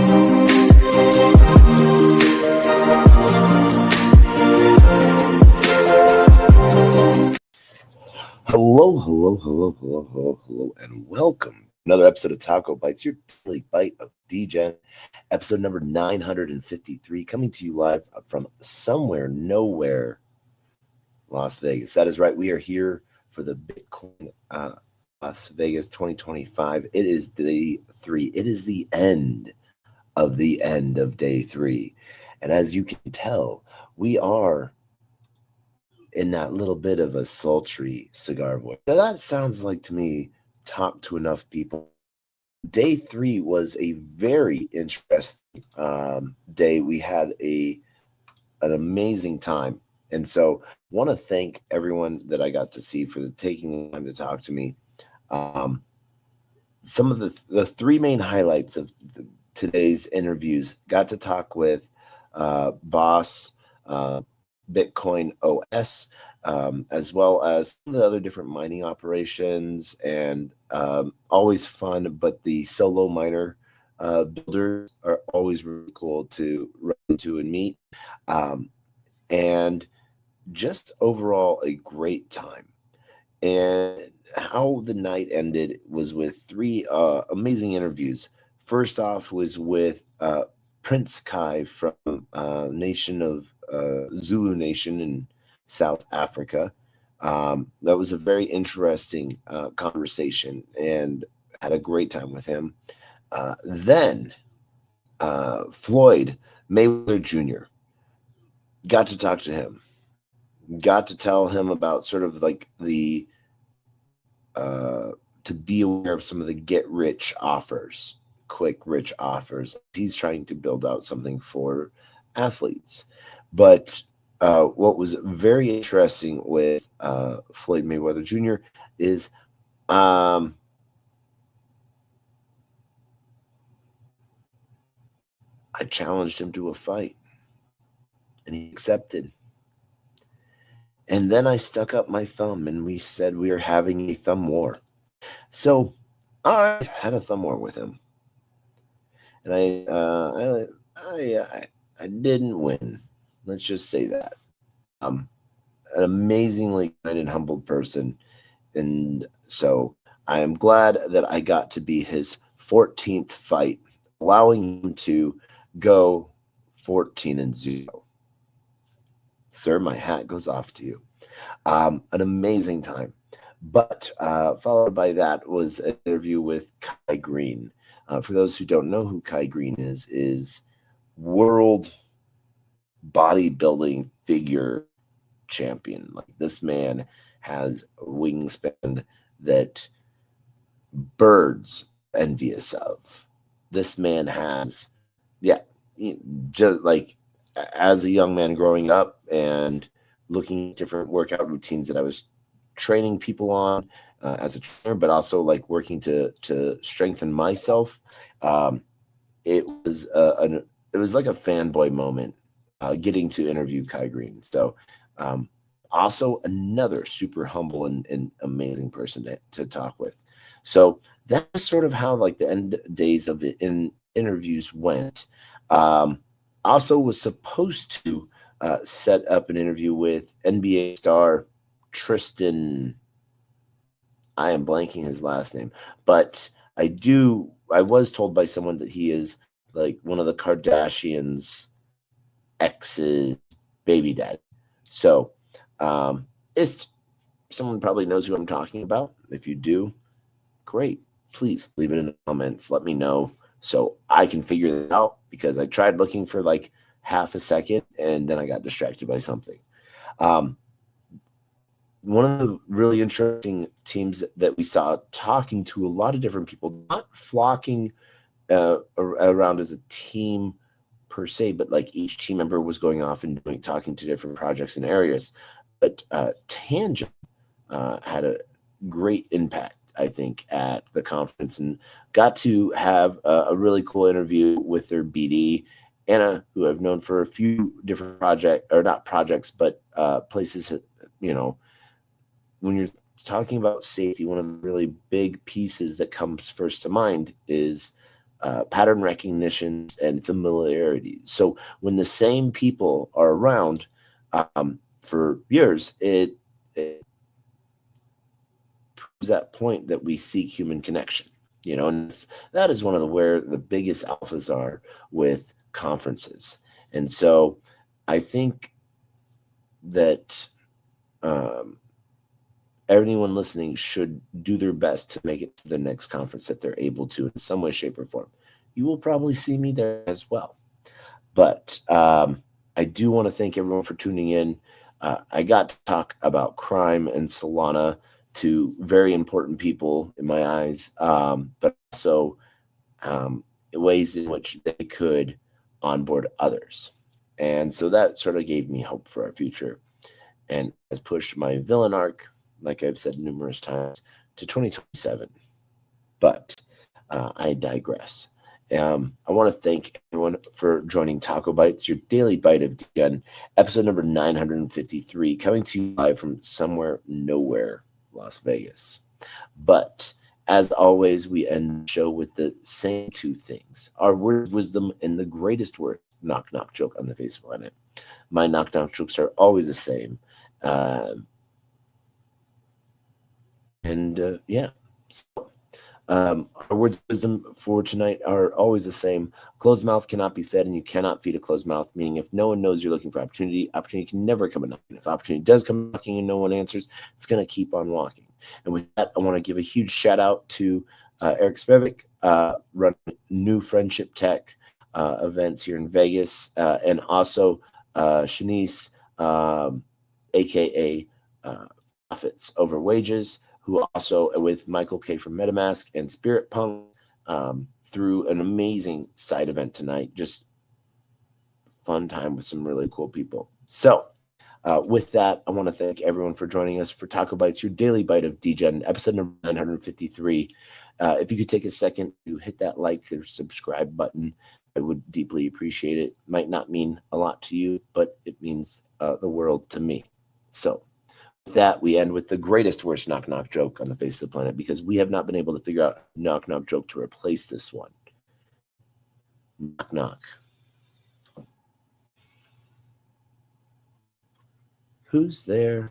Hello, and welcome to another episode of TacoBytes, your daily bite of Degen, episode number 953, coming to you live from somewhere, nowhere, Las Vegas. That is right. We are here for the Bitcoin Las Vegas 2025. It is day 3. It is the end of day 3. And as you can tell, we are in that little bit of a sultry cigar voice. Now, that sounds like to me, talk to enough people. Day 3 was a very interesting day. We had an amazing time. And so I want to thank everyone that I got to see for taking the time to talk to me. Some of the 3 main highlights of today's interviews: got to talk with Boss, Bitcoin OS, as well as the other different mining operations, and always fun. But the solo miner builders are always really cool to run into and meet, and just overall a great time. And how the night ended was with 3 amazing interviews. First off was with Prince Kai from nation of Zulu Nation in South Africa. That was a very interesting conversation, and had a great time with him. Then Floyd Mayweather Jr. got to talk to him. Got to tell him about sort of like the to be aware of some of the quick rich offers. He's trying to build out something for athletes. But what was very interesting with Floyd Mayweather Jr. is I challenged him to a fight, and he accepted. And then I stuck up my thumb, and we said we are having a thumb war. So I had a thumb war with him, and I didn't win. Let's just say that. An amazingly kind and humbled person, and so I am glad that I got to be his 14th fight, allowing him to go 14-0. Sir, my hat goes off to you. An amazing time. But followed by that was an interview with Kai Green. For those who don't know who Kai Green is world bodybuilding figure champion. Like, this man has a wingspan that birds envious of. This man has, just like, as a young man growing up and looking at different workout routines that I was training people on as a trainer, but also like working to strengthen myself. It was like a fanboy moment getting to interview Kai Green. So also another super humble and amazing person to talk with. So that's sort of how like the end days of the interviews went. Also was supposed to set up an interview with NBA star Tristan. I am blanking his last name, but I was told by someone that he is like one of the Kardashians' ex's baby dad. So it's someone probably knows who I'm talking about. If you do, great. Please leave it in the comments. Let me know so I can figure it out, because I tried looking for like half a second and then I got distracted by something. One of the really interesting teams that we saw talking to a lot of different people, not flocking around as a team per se, but like each team member was going off and talking to different projects and areas. But Tangent had a great impact, I think, at the conference, and got to have a really cool interview with their BD, Anna, who I've known for a few different places. When you're talking about safety, one of the really big pieces that comes first to mind is pattern recognitions and familiarity. So when the same people are around for years, it proves that point that we seek human connection. And that is one of where the biggest alphas are with conferences. And so I think that um, everyone listening should do their best to make it to the next conference that they're able to in some way, shape, or form. You will probably see me there as well. But I do want to thank everyone for tuning in. I got to talk about crime and Solana to very important people in my eyes, but also ways in which they could onboard others. And so that sort of gave me hope for our future and has pushed my villain arc, like I've said numerous times, to 2027. But I digress. I want to thank everyone for joining TacoBytes, your daily bite of Degen, episode number 953, coming to you live from somewhere, nowhere, Las Vegas. But as always, we end the show with the same two things: our word of wisdom and the greatest word, knock knock joke on the face of the planet. My knock knock jokes are always the same. Yeah. So, our words of wisdom for tonight are always the same. Closed mouth cannot be fed, and you cannot feed a closed mouth, meaning if no one knows you're looking for opportunity can never come knocking. If opportunity does come knocking and no one answers, it's going to keep on walking. And with that, I want to give a huge shout out to Eric Spevik, running New Friendship Tech events here in Vegas, and also Shanice, aka Profits Over Wages, who also with Michael K from MetaMask and Spirit Punk through an amazing side event tonight. Just fun time with some really cool people. So with that, I want to thank everyone for joining us for TacoBytes, your daily bite of Degen, episode number 953. If you could take a second to hit that like or subscribe button, I would deeply appreciate it. Might not mean a lot to you, but it means the world to me. So with that, we end with the greatest worst knock knock joke on the face of the planet, because we have not been able to figure out a knock knock joke to replace this one. Knock knock. Who's there?